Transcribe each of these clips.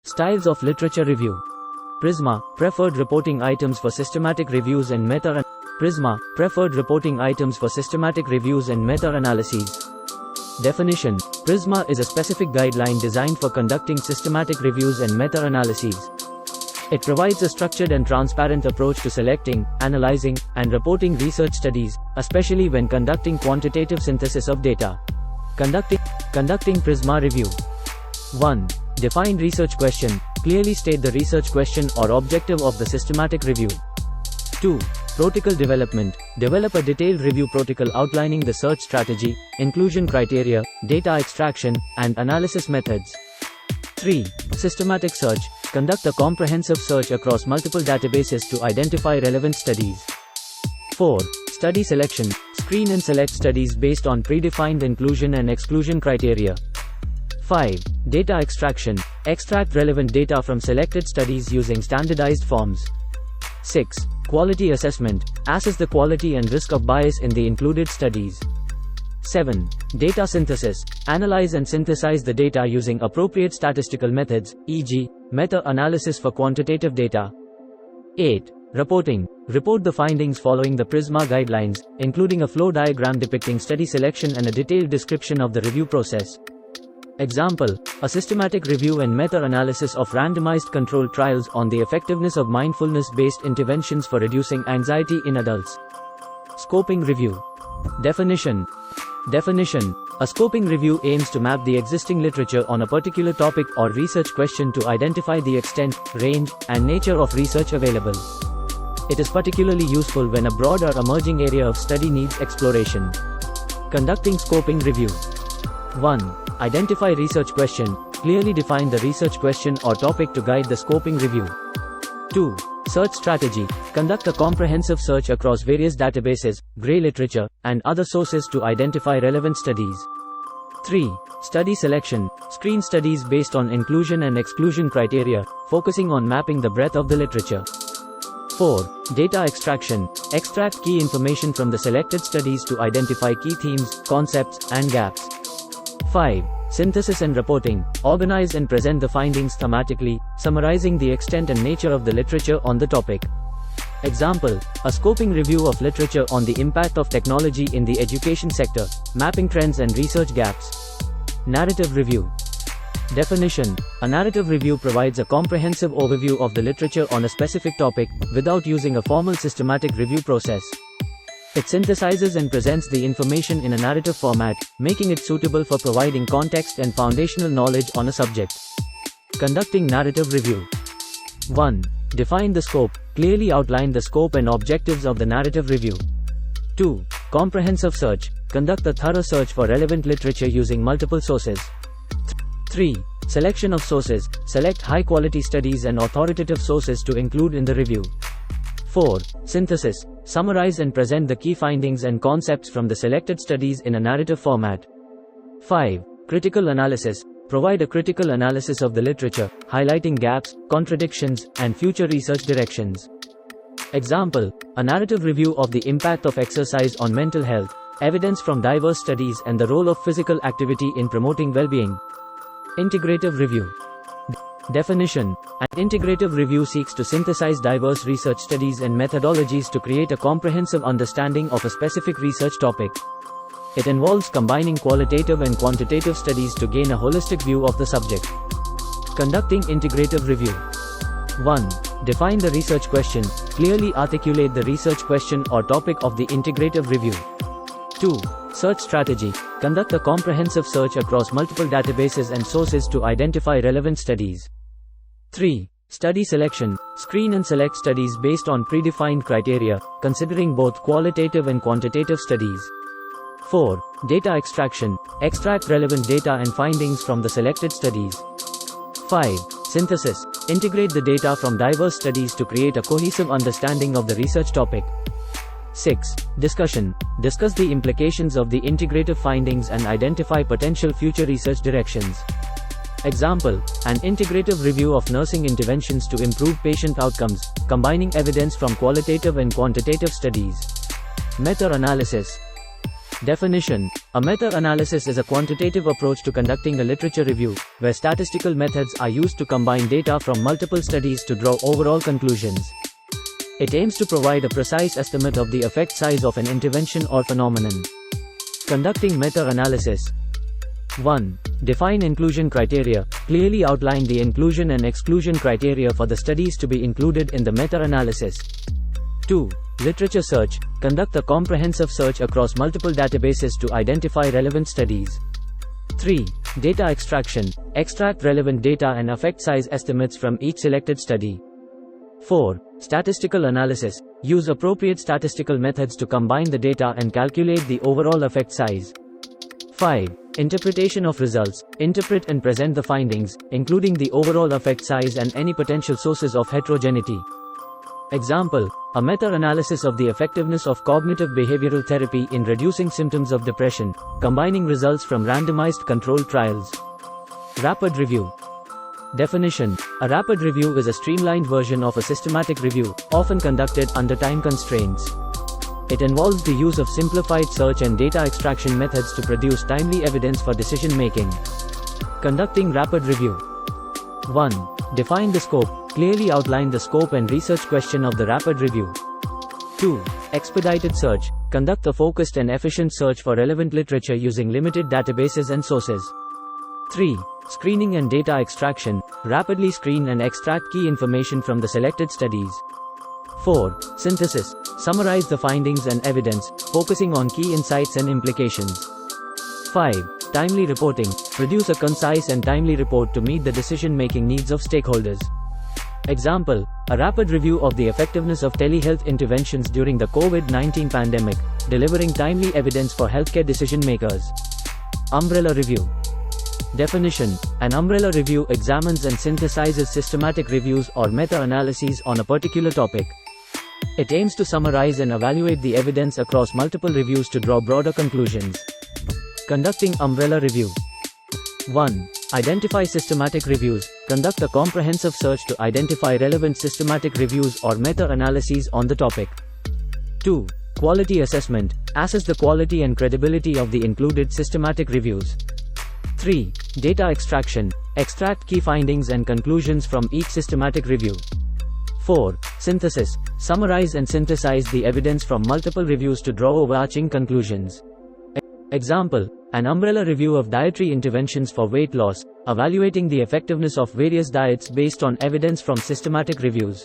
Styles of literature review. PRISMA, preferred reporting items for systematic reviews and PRISMA, preferred reporting items for systematic reviews and meta-analyses. Definition. PRISMA is a specific guideline designed for conducting systematic reviews and meta-analyses. It provides a structured and transparent approach to selecting, analyzing, and reporting research studies, especially when conducting quantitative synthesis of data. Conducting PRISMA review. 1. Define research question. Clearly state the research question or objective of the systematic review. 2. Protocol development. Develop a detailed review protocol outlining the search strategy, inclusion criteria, data extraction, and analysis methods. 3. Systematic search. Conduct a comprehensive search across multiple databases to identify relevant studies. 4. Study selection. Screen and select studies based on predefined inclusion and exclusion criteria. 5. Data extraction. Extract relevant data from selected studies using standardized forms. 6. Quality assessment. Assess the quality and risk of bias in the included studies. 7. Data synthesis. Analyze and synthesize the data using appropriate statistical methods, e.g., meta-analysis for quantitative data. 8. Reporting. Report the findings following the PRISMA guidelines, including a flow diagram depicting study selection and a detailed description of the review process. Example: a systematic review and meta-analysis of randomized controlled trials on the effectiveness of mindfulness-based interventions for reducing anxiety in adults. Scoping review. Definition. A scoping review aims to map the existing literature on a particular topic or research question to identify the extent, range, and nature of research available. It is particularly useful when a broad or emerging area of study needs exploration. Conducting scoping review. 1. Identify research question. Clearly define the research question or topic to guide the scoping review. 2. Search strategy. Conduct a comprehensive search across various databases, gray literature, and other sources to identify relevant studies. 3. Study selection. Screen studies based on inclusion and exclusion criteria, focusing on mapping the breadth of the literature. 4. Data extraction. Extract key information from the selected studies to identify key themes, concepts, and gaps. 5. Synthesis and reporting. Organize and present the findings thematically, summarizing the extent and nature of the literature on the topic. Example: a scoping review of literature on the impact of technology in the education sector, mapping trends and research gaps. Narrative review. Definition. A narrative review provides a comprehensive overview of the literature on a specific topic, without using a formal systematic review process. It synthesizes and presents the information in a narrative format, making it suitable for providing context and foundational knowledge on a subject. Conducting narrative review. 1. Define the scope. Clearly outline the scope and objectives of the narrative review. 2. Comprehensive search. Conduct a thorough search for relevant literature using multiple sources. 3. Selection of sources. Select high-quality studies and authoritative sources to include in the review. 4. Synthesis. Summarize and present the key findings and concepts from the selected studies in a narrative format. 5. Critical analysis. Provide a critical analysis of the literature, highlighting gaps, contradictions, and future research directions. Example: a narrative review of the impact of exercise on mental health, evidence from diverse studies and the role of physical activity in promoting well-being. Integrative review. Definition. An integrative review seeks to synthesize diverse research studies and methodologies to create a comprehensive understanding of a specific research topic. It involves combining qualitative and quantitative studies to gain a holistic view of the subject. Conducting integrative review. 1. Define the research question. Clearly articulate the research question or topic of the integrative review. 2. Search strategy. Conduct a comprehensive search across multiple databases and sources to identify relevant studies. 3. Study selection. Screen and select studies based on predefined criteria, considering both qualitative and quantitative studies. 4. Data extraction. Extract relevant data and findings from the selected studies. 5. Synthesis. Integrate the data from diverse studies to create a cohesive understanding of the research topic. 6. Discussion. Discuss the implications of the integrative findings and identify potential future research directions. Example: an integrative review of nursing interventions to improve patient outcomes, combining evidence from qualitative and quantitative studies. Meta-analysis. Definition: a meta-analysis is a quantitative approach to conducting a literature review, where statistical methods are used to combine data from multiple studies to draw overall conclusions. It aims to provide a precise estimate of the effect size of an intervention or phenomenon. Conducting meta-analysis. 1. Define inclusion criteria. Clearly outline the inclusion and exclusion criteria for the studies to be included in the meta-analysis. 2. Literature search. Conduct a comprehensive search across multiple databases to identify relevant studies. 3. Data extraction. Extract relevant data and effect size estimates from each selected study. 4. Statistical analysis. Use appropriate statistical methods to combine the data and calculate the overall effect size. 5. Interpretation of results. Interpret and present the findings, including the overall effect size and any potential sources of heterogeneity. Example: a meta-analysis of the effectiveness of cognitive behavioral therapy in reducing symptoms of depression, combining results from randomized controlled trials. Rapid review. Definition: a rapid review is a streamlined version of a systematic review, often conducted under time constraints. It involves the use of simplified search and data extraction methods to produce timely evidence for decision-making. Conducting rapid review. 1. Define the scope. Clearly outline the scope and research question of the rapid review. 2. Expedited search. Conduct a focused and efficient search for relevant literature using limited databases and sources. 3. Screening and data extraction. Rapidly screen and extract key information from the selected studies. 4. Synthesis. Summarize the findings and evidence, focusing on key insights and implications. 5. Timely reporting. Produce a concise and timely report to meet the decision-making needs of stakeholders. Example: a rapid review of the effectiveness of telehealth interventions during the COVID-19 pandemic, delivering timely evidence for healthcare decision-makers. Umbrella review. Definition: an umbrella review examines and synthesizes systematic reviews or meta-analyses on a particular topic. It aims to summarize and evaluate the evidence across multiple reviews to draw broader conclusions. Conducting umbrella review. 1. Identify systematic reviews. Conduct a comprehensive search to identify relevant systematic reviews or meta-analyses on the topic. 2. Quality assessment. Assess the quality and credibility of the included systematic reviews. 3. Data extraction. Extract key findings and conclusions from each systematic review. 4. Synthesis. Summarize and synthesize the evidence from multiple reviews to draw overarching conclusions. Example: an umbrella review of dietary interventions for weight loss, evaluating the effectiveness of various diets based on evidence from systematic reviews.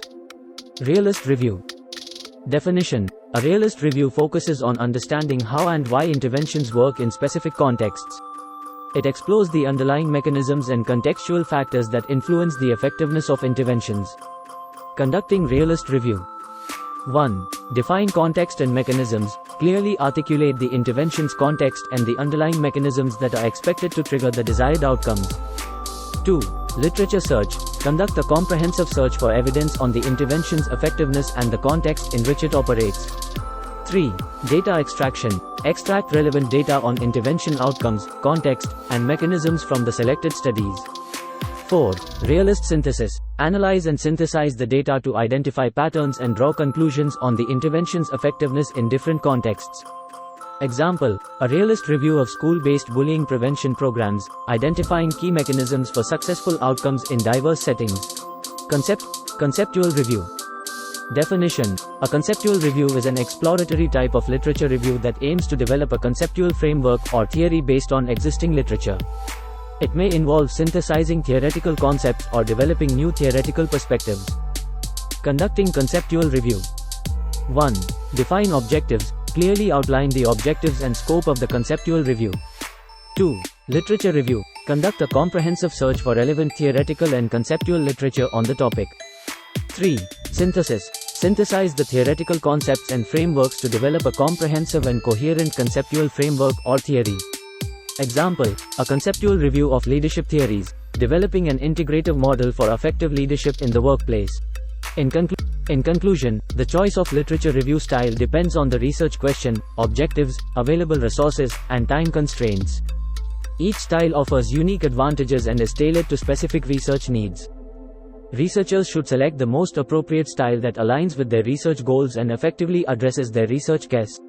Realist review. Definition: a realist review focuses on understanding how and why interventions work in specific contexts. It explores the underlying mechanisms and contextual factors that influence the effectiveness of interventions. Conducting realist review. 1. Define context and mechanisms. Clearly articulate the intervention's context and the underlying mechanisms that are expected to trigger the desired outcomes. 2. Literature search. Conduct a comprehensive search for evidence on the intervention's effectiveness and the context in which it operates. 3. Data extraction. Extract relevant data on intervention outcomes, context, and mechanisms from the selected studies. 4. Realist synthesis. Analyze and synthesize the data to identify patterns and draw conclusions on the intervention's effectiveness in different contexts. Example: a realist review of school-based bullying prevention programs, identifying key mechanisms for successful outcomes in diverse settings. Conceptual review. Definition: a conceptual review is an exploratory type of literature review that aims to develop a conceptual framework or theory based on existing literature. It may involve synthesizing theoretical concepts or developing new theoretical perspectives. Conducting conceptual review. 1. Define objectives. Clearly outline the objectives and scope of the conceptual review. 2. Literature review. Conduct a comprehensive search for relevant theoretical and conceptual literature on the topic. 3. Synthesis. Synthesize the theoretical concepts and frameworks to develop a comprehensive and coherent conceptual framework or theory. Example: a conceptual review of leadership theories, developing an integrative model for effective leadership in the workplace. In conclusion, the choice of literature review style depends on the research question, objectives, available resources, and time constraints. Each style offers unique advantages and is tailored to specific research needs. Researchers should select the most appropriate style that aligns with their research goals and effectively addresses their research case.